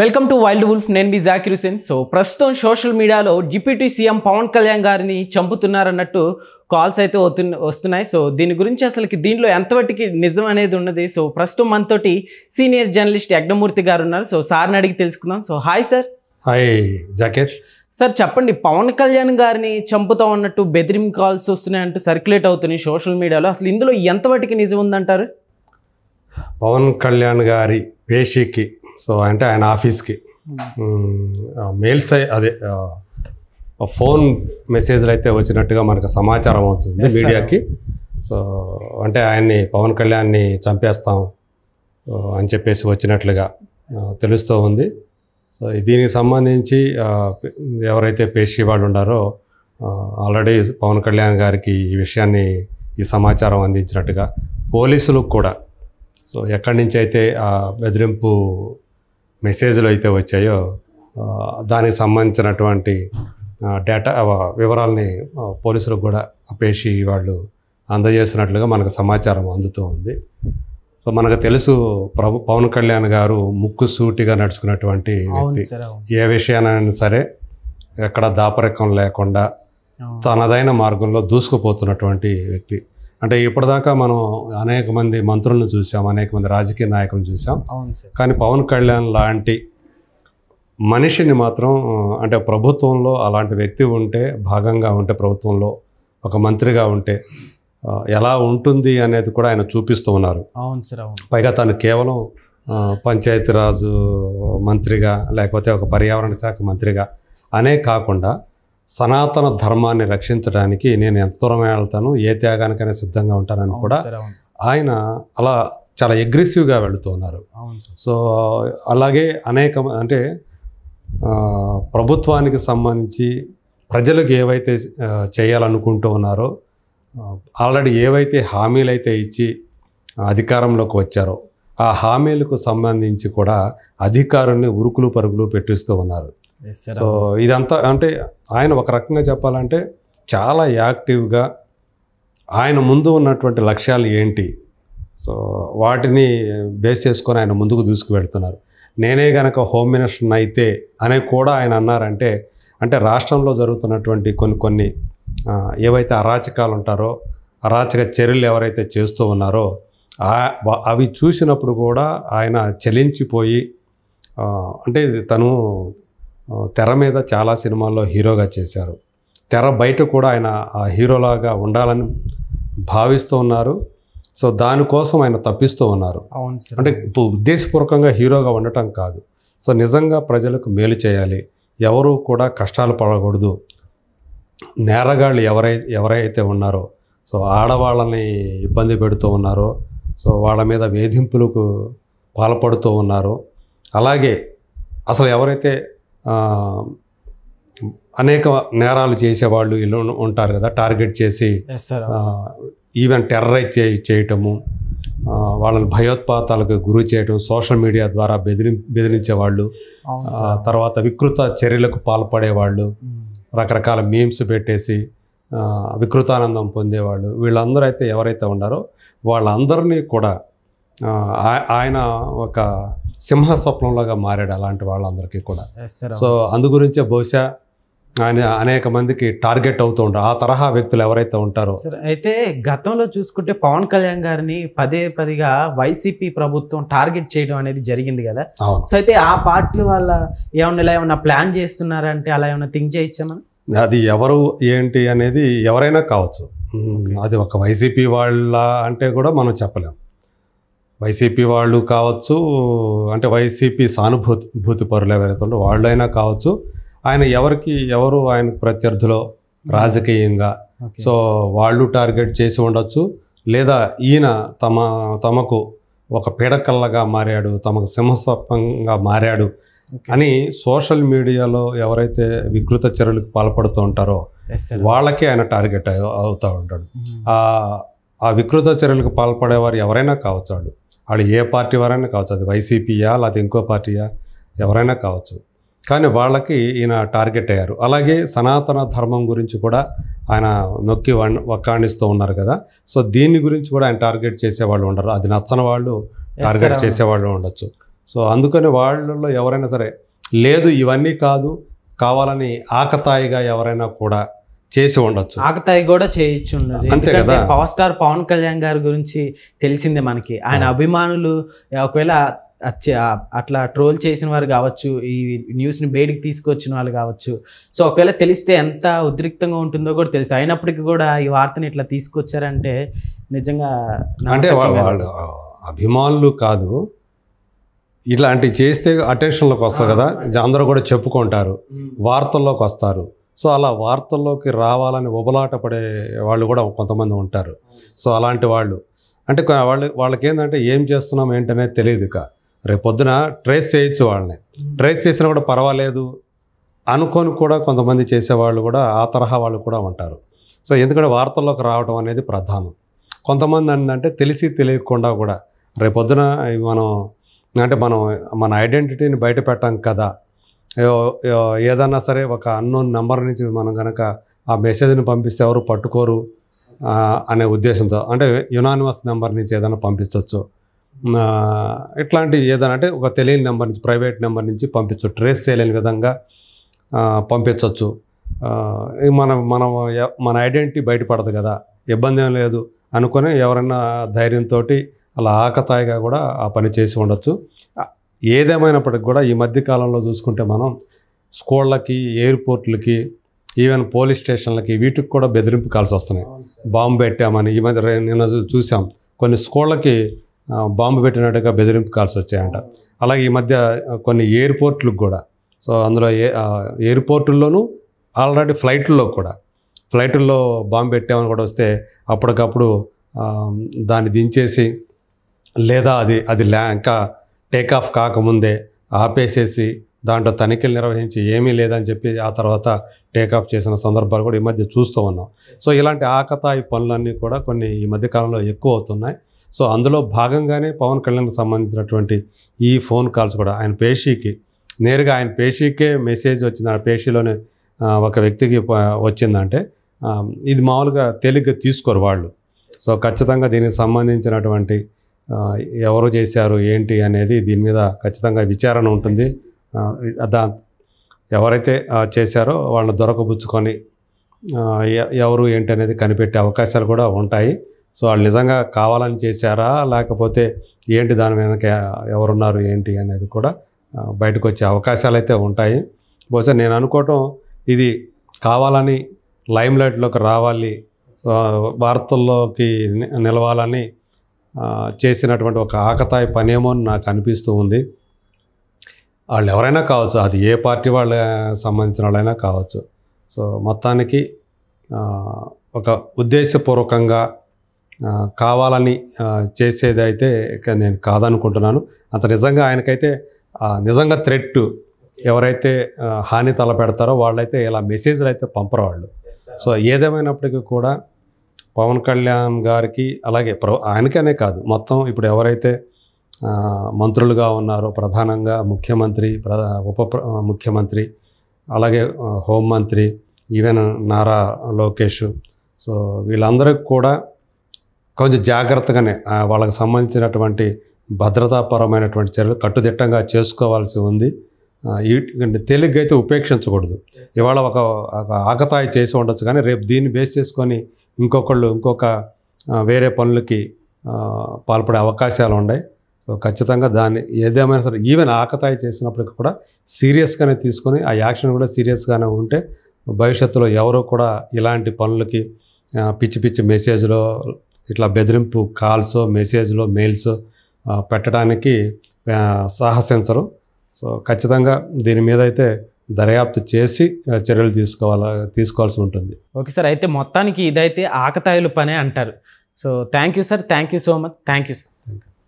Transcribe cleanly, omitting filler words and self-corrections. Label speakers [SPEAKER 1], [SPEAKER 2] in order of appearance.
[SPEAKER 1] Welcome to wild wolf. నేను మీ Zakir Hussain. So ప్రస్తుతం social మీడియాలో డిప్యూటీ సీఎం పవన్ కళ్యాణ్ గారిని చంపుతున్నారన్నట్టు కాల్స్ అయితే వస్తున్నాయి. సో దీని గురించి అసలుకి దీంట్లో ఎంతవరకు నిజం అనేది ఉన్నది. సో ప్రస్తుతం మనతోటి సీనియర్ జర్నలిస్ట్ యజ్ఞమూర్తి గారు ఉన్నారు. సో సార్ని అడిగి తెలుసుకుందాం. So hi sir.
[SPEAKER 2] Hi Zakir.
[SPEAKER 1] Sir చెప్పండి, పవన్ కళ్యాణ్ గారిని చంపుతాం అన్నట్టు బెదిరింపు కాల్స్ వస్తున్నాయంటూ సర్క్యులేట్ అవుతున్నాయి సోషల్ మీడియాలో. అసలు ఇందులో ఎంతవరకు నిజం ఉందంటారు?
[SPEAKER 2] పవన్ కళ్యాణ్ గారి పేషీకి, సో అంటే ఆయన ఆఫీస్కి మెయిల్స్ అదే ఫోన్ మెసేజ్లు అయితే వచ్చినట్టుగా మనకు సమాచారం అవుతుంది మీడియాకి. సో అంటే ఆయన్ని పవన్ కళ్యాణ్ని చంపేస్తాం అని చెప్పేసి వచ్చినట్లుగా తెలుస్తూ ఉంది. సో దీనికి సంబంధించి ఎవరైతే పేషీ వాళ్ళు ఉన్నారో ఆల్రెడీ పవన్ కళ్యాణ్ గారికి ఈ విషయాన్ని ఈ సమాచారం అందించినట్టుగా పోలీసులకు కూడా, సో ఎక్కడి నుంచి అయితే ఆ బెదిరింపు మెసేజ్లు అయితే వచ్చాయో దానికి సంబంధించినటువంటి డేటా వివరాలని పోలీసులకు కూడా పేషీ వాళ్ళు అందజేసినట్లుగా మనకు సమాచారం అందుతూ ఉంది. సో మనకు తెలుసు పవన్ కళ్యాణ్ గారు ముక్కు సూటిగా నడుచుకున్నటువంటి వ్యక్తి. ఏ విషయానైనా సరే ఎక్కడ దాపరికం లేకుండా తనదైన మార్గంలో దూసుకుపోతున్నటువంటి వ్యక్తి. అంటే ఇప్పటిదాకా మనం అనేక మంది మంత్రులను చూసాం, అనేక మంది రాజకీయ నాయకులను చూసాం. కానీ పవన్ కళ్యాణ్ లాంటి మనిషిని మాత్రం, అంటే ప్రభుత్వంలో అలాంటి వ్యక్తి ఉంటే, భాగంగా ఉంటే, ప్రభుత్వంలో ఒక మంత్రిగా ఉంటే ఎలా ఉంటుంది అనేది కూడా ఆయన చూపిస్తూ ఉన్నారు. పైగా తను కేవలం పంచాయతీరాజ్ మంత్రిగా, లేకపోతే ఒక పర్యావరణ శాఖ మంత్రిగా అనే కాకుండా సనాతన ధర్మాన్ని రక్షించడానికి నేను ఎంత దూరం వెళ్తాను, ఏ త్యాగానికైనా సిద్ధంగా ఉంటానని కూడా ఆయన అలా చాలా అగ్రెసివ్గా వెళుతున్నారు. సో అలాగే అనేక, అంటే ప్రభుత్వానికి సంబంధించి ప్రజలకు ఏవైతే చేయాలనుకుంటూ ఉన్నారో, ఆల్రెడీ ఏవైతే హామీలు అయితే ఇచ్చి అధికారంలోకి వచ్చారో ఆ హామీలకు సంబంధించి కూడా అధికారుల్ని ఉరుకులు పరుగులు పెట్టిస్తూ ఉన్నారు. సో ఇదంతా అంటే ఆయన ఒక రకంగా చెప్పాలంటే చాలా యాక్టివ్గా ఆయన ముందు ఉన్నటువంటి లక్ష్యాలు ఏంటి, సో వాటిని బేస్ చేసుకొని ఆయన ముందుకు దూసుకువెళ్తున్నారు. నేనే గనక హోమ్ మినిస్టర్ని అయితే అని కూడా ఆయన అన్నారంటే, అంటే రాష్ట్రంలో జరుగుతున్నటువంటి కొన్ని ఏవైతే అరాచకాలు ఉంటారో, అరాచక చర్యలు ఎవరైతే చేస్తూ ఉన్నారో అవి చూసినప్పుడు కూడా ఆయన చలించిపోయి, అంటే తను తెర మీద చాలా సినిమాల్లో హీరోగా చేశారు, తెర బయట కూడా ఆయన ఆ హీరోలాగా ఉండాలని భావిస్తూ ఉన్నారు. సో దానికోసం ఆయన తప్పిస్తూ ఉన్నారు. అంటే ఉద్దేశపూర్వకంగా హీరోగా ఉండటం కాదు, సో నిజంగా ప్రజలకు మేలు చేయాలి, ఎవరు కూడా కష్టాలు పడకూడదు. నేరగాళ్ళు ఎవరైతే ఉన్నారో, సో ఆడవాళ్ళని ఇబ్బంది పెడుతూ ఉన్నారో, సో వాళ్ళ మీద వేధింపులకు పాల్పడుతూ ఉన్నారో, అలాగే అసలు ఎవరైతే అనేక నేరాలు చేసేవాళ్ళు ఇల్లు ఉంటారు కదా, టార్గెట్ చేసి ఈవెన్ టెర్రరైజ్ చేయటము, వాళ్ళని భయోత్పాతాలకు గురి చేయటం, సోషల్ మీడియా ద్వారా బెదిరించేవాళ్ళు, తర్వాత వికృత చర్యలకు పాల్పడేవాళ్ళు, రకరకాల మీమ్స్ పెట్టేసి వికృతానందం పొందేవాళ్ళు, వీళ్ళందరూ అయితే ఎవరైతే ఉన్నారో వాళ్ళందరినీ కూడా ఆయన ఒక సింహ స్వప్నంలాగా మారాడు అలాంటి వాళ్ళందరికీ కూడా. సో అందు గురించే బహుశా ఆయన అనేక మందికి టార్గెట్ అవుతూ ఉంటారు, ఆ తరహా వ్యక్తులు ఎవరైతే ఉంటారో.
[SPEAKER 1] అయితే గతంలో చూసుకుంటే పవన్ కళ్యాణ్ గారిని పదేగా వైసీపీ ప్రభుత్వం టార్గెట్ చేయడం అనేది జరిగింది కదా. సో అయితే ఆ పార్టీ వాళ్ళ ఏమన్నా ప్లాన్ చేస్తున్నారంటే అలా ఏమన్నా థింక్ చేయొచ్చా?
[SPEAKER 2] అది ఎవరు ఏంటి అనేది ఎవరైనా కావచ్చు, అది ఒక వైసీపీ వాళ్ళ అంటే కూడా మనం చెప్పలేం. వైసీపీ వాళ్ళు కావచ్చు, అంటే వైసీపీ సానుభూతి పరులు ఎవరైతే ఉంటే వాళ్ళైనా కావచ్చు. ఆయన ఎవరు ఆయనకు ప్రత్యర్థులో రాజకీయంగా, సో వాళ్ళు టార్గెట్ చేసి ఉండొచ్చు, లేదా ఈయన తమకు ఒక పీడకల్లగా మారాడు, తమకు సింహస్వప్నంగా మారాడు అని సోషల్ మీడియాలో ఎవరైతే వికృత చర్యలకు పాల్పడుతూ ఉంటారో వాళ్ళకే ఆయన టార్గెట్ అవుతూ ఉంటాడు. ఆ వికృత చర్యలకు పాల్పడేవారు ఎవరైనా కావచ్చు, వాళ్ళు ఏ పార్టీ వారైనా కావచ్చు, అది వైసీపీయా లేకపోతే ఇంకో పార్టీయా ఎవరైనా కావచ్చు, కానీ వాళ్ళకి ఈయన టార్గెట్ అయ్యారు. అలాగే సనాతన ధర్మం గురించి కూడా ఆయన నొక్కి వక్కాణిస్తూ ఉన్నారు కదా. సో దీని గురించి కూడా ఆయన టార్గెట్ చేసేవాళ్ళు ఉండరు, అది నచ్చని వాళ్ళు టార్గెట్ చేసేవాళ్ళు ఉండొచ్చు. సో అందుకని వాళ్ళలో ఎవరైనా సరే లేదు ఇవన్నీ కాదు, కావాలని ఆకతాయిగా ఎవరైనా కూడా చేసి ఉండొచ్చు.
[SPEAKER 1] ఆకతాయి కూడా చేయొచ్చు ఉండదు. ఎందుకంటే పవర్ స్టార్ పవన్ కళ్యాణ్ గారి గురించి తెలిసిందే మనకి. ఆయన అభిమానులు ఒకవేళ అట్లా ట్రోల్ చేసిన వారు కావచ్చు, ఈ న్యూస్ని బయటికి తీసుకొచ్చిన వాళ్ళు కావచ్చు. సో ఒకవేళ తెలిస్తే ఎంత ఉద్రిక్తంగా ఉంటుందో కూడా తెలుసు. అయినప్పటికీ కూడా ఈ వార్తని ఇట్లా తీసుకొచ్చారంటే నిజంగా
[SPEAKER 2] అంటే వాళ్ళు అభిమానులు కాదు, ఇట్లాంటివి చేస్తే అటెన్షన్లోకి వస్తారు కదా, అందరూ కూడా చెప్పుకుంటారు, వార్తల్లోకి వస్తారు. సో అలా వార్తల్లోకి రావాలని ఉబలాట పడే వాళ్ళు కూడా కొంతమంది ఉంటారు. సో అలాంటి వాళ్ళు అంటే వాళ్ళకి ఏంటంటే ఏం చేస్తున్నాం ఏంటనేది తెలియదు. ఇక రేపొద్దున ట్రేస్ చేయొచ్చు, వాళ్ళని ట్రేస్ చేసినా కూడా పర్వాలేదు అనుకొని కూడా కొంతమంది చేసేవాళ్ళు కూడా ఆ తరహా వాళ్ళు కూడా ఉంటారు. సో ఎందుకంటే వార్తల్లోకి రావడం అనేది ప్రధానం. కొంతమంది అంటే తెలిసి తెలియకుండా కూడా రేపొద్దున మనం మన ఐడెంటిటీని బయట పెట్టాం కదా, ఏదన్నా సరే ఒక అన్నోన్ నెంబర్ నుంచి మనం కనుక ఆ మెసేజ్ని పంపిస్తే ఎవరు పట్టుకోరు అనే ఉద్దేశంతో, అంటే యునానిమస్ నెంబర్ నుంచి ఏదైనా పంపించవచ్చు. ఇట్లాంటి ఏదైనా అంటే ఒక తెలియని నెంబర్ నుంచి, ప్రైవేట్ నెంబర్ నుంచి పంపించవచ్చు, ట్రేస్ చేయలేని విధంగా పంపించవచ్చు. మన ఐడెంటిటీ బయటపడదు కదా, ఇబ్బంది ఏం లేదు అనుకొని ఎవరైనా ధైర్యంతో అలా ఆకతాయిగా కూడా ఆ పని చేసి ఉండొచ్చు. ఏదేమైనప్పటికి కూడా ఈ మధ్యకాలంలో చూసుకుంటే మనం స్కూళ్ళకి, ఎయిర్పోర్ట్లకి, ఈవెన్ పోలీస్ స్టేషన్లకి వీటికి కూడా బెదిరింపు కాల్స్ వస్తున్నాయి. బాంబు పెట్టామని ఈ మధ్య నిన్న చూసాం, కొన్ని స్కూళ్ళకి బాంబు పెట్టినట్టుగా బెదిరింపు కాల్స్ వచ్చాయంట. అలాగే ఈ మధ్య కొన్ని ఎయిర్పోర్ట్లకు కూడా, సో అందులో ఎయిర్పోర్టుల్లోనూ ఆల్రెడీ ఫ్లైట్లో బాంబు పెట్టామని కూడా వస్తే అప్పటికప్పుడు దాన్ని దించేసి, లేదా అది ఇంకా టేకాఫ్ కాకముందే ఆపేసేసి దాంట్లో తనిఖీలు నిర్వహించి ఏమీ లేదని చెప్పి ఆ తర్వాత టేకాఫ్ చేసిన సందర్భాలు కూడా ఈ మధ్య చూస్తూ ఉన్నాం. సో ఇలాంటి ఆకతాయి పనులన్నీ కూడా కొన్ని ఈ మధ్యకాలంలో ఎక్కువ అవుతున్నాయి. సో అందులో భాగంగానే పవన్ కళ్యాణ్కి సంబంధించినటువంటి ఈ ఫోన్ కాల్స్ కూడా నేరుగా ఆయన పేషీకే మెసేజ్ వచ్చింది, ఆ పేషీలోనే ఒక వ్యక్తికి వచ్చిందంటే ఇది మామూలుగా తేలిగ్గా తీసుకోరు వాళ్ళు. సో ఖచ్చితంగా దీనికి సంబంధించినటువంటి ఎవరు చేశారు ఏంటి అనేది దీని మీద ఖచ్చితంగా విచారణ ఉంటుంది. ఎవరైతే చేశారో వాళ్ళని దొరకబుచ్చుకొని ఎవరు ఏంటి అనేది కనిపెట్టే అవకాశాలు కూడా ఉంటాయి. సో వాళ్ళు నిజంగా కావాలని చేశారా, లేకపోతే ఏంటి దాని వెనక ఎవరున్నారు ఏంటి అనేది కూడా బయటకు వచ్చే అవకాశాలు అయితే ఉంటాయి. బహుశా నేను అనుకోవటం ఇది కావాలని లైమ్లైట్లోకి రావాలి, వార్తల్లోకి నిలవాలని చేసినటువంటి ఒక ఆకతాయి పనేమో అని నాకు అనిపిస్తూ ఉంది. వాళ్ళు ఎవరైనా కావచ్చు, అది ఏ పార్టీ వాళ్ళ సంబంధించిన వాళ్ళైనా కావచ్చు. సో మొత్తానికి ఒక ఉద్దేశపూర్వకంగా కావాలని చేసేది అయితే నేను కాదనుకుంటున్నాను. అంత నిజంగా ఆయనకైతే నిజంగా థ్రెట్ ఎవరైతే హాని తలపెడతారో వాళ్ళైతే ఇలా మెసేజ్లు అయితే పంపరు వాళ్ళు. సో ఏదేమైనప్పటికీ కూడా పవన్ కళ్యాణ్ గారికి అలాగే ఆయనకనే కాదు, మొత్తం ఇప్పుడు ఎవరైతే మంత్రులుగా ఉన్నారో, ప్రధానంగా ముఖ్యమంత్రి, ఉప ముఖ్యమంత్రి, అలాగే హోంమంత్రి, ఈవెన్ నారా లోకేష్, సో వీళ్ళందరికీ కూడా కొంచెం జాగ్రత్తగానే వాళ్ళకి సంబంధించినటువంటి భద్రతాపరమైనటువంటి చర్యలు కట్టుదిట్టంగా చేసుకోవాల్సి ఉంది. తేలిగ్గా అయితే ఉపేక్షించకూడదు. ఇవాళ ఒక ఆకతాయి చేసి ఉండొచ్చు, కానీ రేపు దీన్ని బేస్ చేసుకొని ఇంకొక వేరే పనులకి పాల్పడే అవకాశాలు ఉన్నాయి. సో ఖచ్చితంగా దాన్ని ఏదేమైనా సరే ఈవెన్ ఆకతాయి చేసినప్పటికీ కూడా సీరియస్గానే తీసుకొని ఆ యాక్షన్ కూడా సీరియస్గానే ఉంటే భవిష్యత్తులో ఎవరో కూడా ఇలాంటి పనులకి పిచ్చి మెసేజ్లో ఇట్లా బెదిరింపు కాల్స్, మెసేజ్లో, మెయిల్స్ పెట్టడానికి సాహసించరు. సో ఖచ్చితంగా దీని మీద అయితే దర్యాప్తు చేసి చర్యలు తీసుకోవాల్సి ఉంటుంది.
[SPEAKER 1] ఓకే సార్, అయితే మొత్తానికి ఇదైతే ఆకతాయిల పనే అంటారు. So thank you sir, thank you so much, thank you sir.